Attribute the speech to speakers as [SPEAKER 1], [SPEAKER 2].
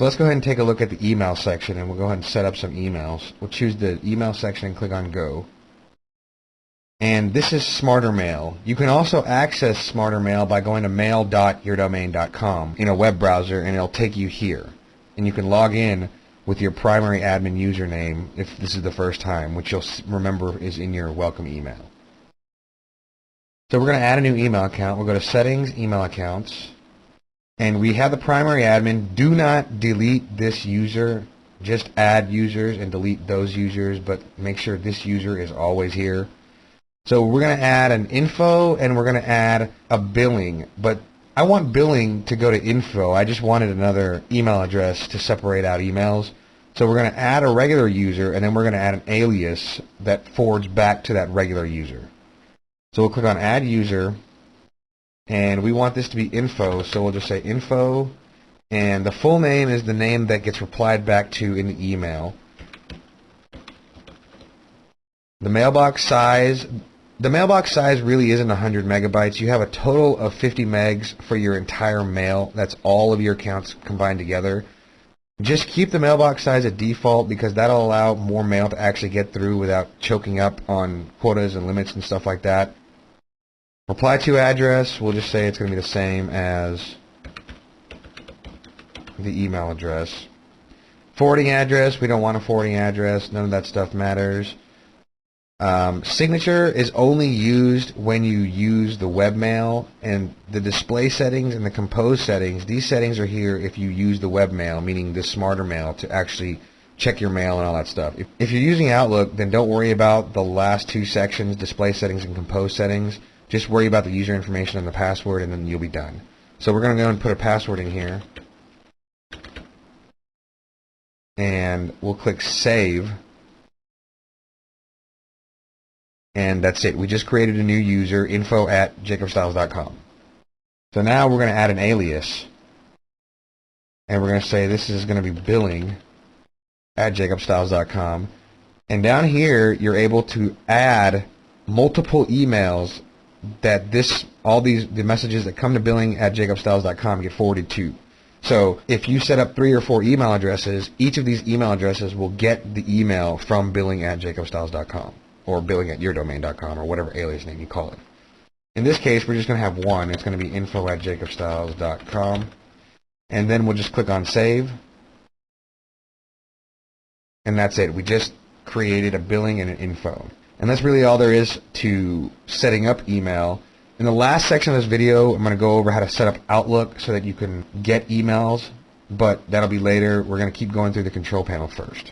[SPEAKER 1] So let's go ahead and take a look at the email section, and we'll go ahead and set up some emails. We'll choose the email section and click on Go. And this is Smarter Mail. You can also access Smarter Mail by going to mail.yourdomain.com in a web browser, and it'll take you here. And you can log in with your primary admin username if this is the first time, which you'll remember is in your welcome email. So we're going to add a new email account. We'll go to Settings, Email Accounts. And we have the primary admin. Do not delete this user. Just add users and delete those users, but make sure this user is always here. So we're going to add an info, and we're going to add a billing. But I want billing to go to info. I just wanted another email address to separate out emails. So we're going to add a regular user, and then we're going to add an alias that forwards back to that regular user. So we'll click on Add User. And we want this to be info, so we'll just say info, and the full name is the name that gets replied back to in the email. The mailbox size really isn't 100 megabytes. You have a total of 50 megs for your entire mail. That's all of your accounts combined together. Just keep the mailbox size at default, because that'll allow more mail to actually get through without choking up on quotas and limits and stuff like that. Reply to address, we'll just say it's going to be the same as the email address. Forwarding address, we don't want a forwarding address. None of that stuff matters. Signature is only used when you use the webmail, and the display settings and the compose settings, these settings are here if you use the webmail, meaning the Smarter Mail, to actually check your mail and all that stuff. If you're using Outlook, then don't worry about the last two sections, display settings and compose settings. Just worry about the user information and the password, and then you'll be done. So we're going to go and put a password in here. And we'll click Save. And that's it. We just created a new user, info@jacobstyles.com. So now we're going to add an alias. And we're going to say this is going to be billing@jacobstyles.com. And down here, you're able to add multiple emails that the messages that come to billing@jacobstyles.com get forwarded to. So if you set up 3 or 4 email addresses, each of these email addresses will get the email from billing@jacobstyles.com or billing@yourdomain.com or whatever alias name you call it. In this case, we're just going to have one. It's going to be info@jacobstyles.com. And then we'll just click on Save. And that's it. We just created a billing and an info. And that's really all there is to setting up email. In the last section of this video, I'm going to go over how to set up Outlook so that you can get emails, but that'll be later. We're going to keep going through the control panel first.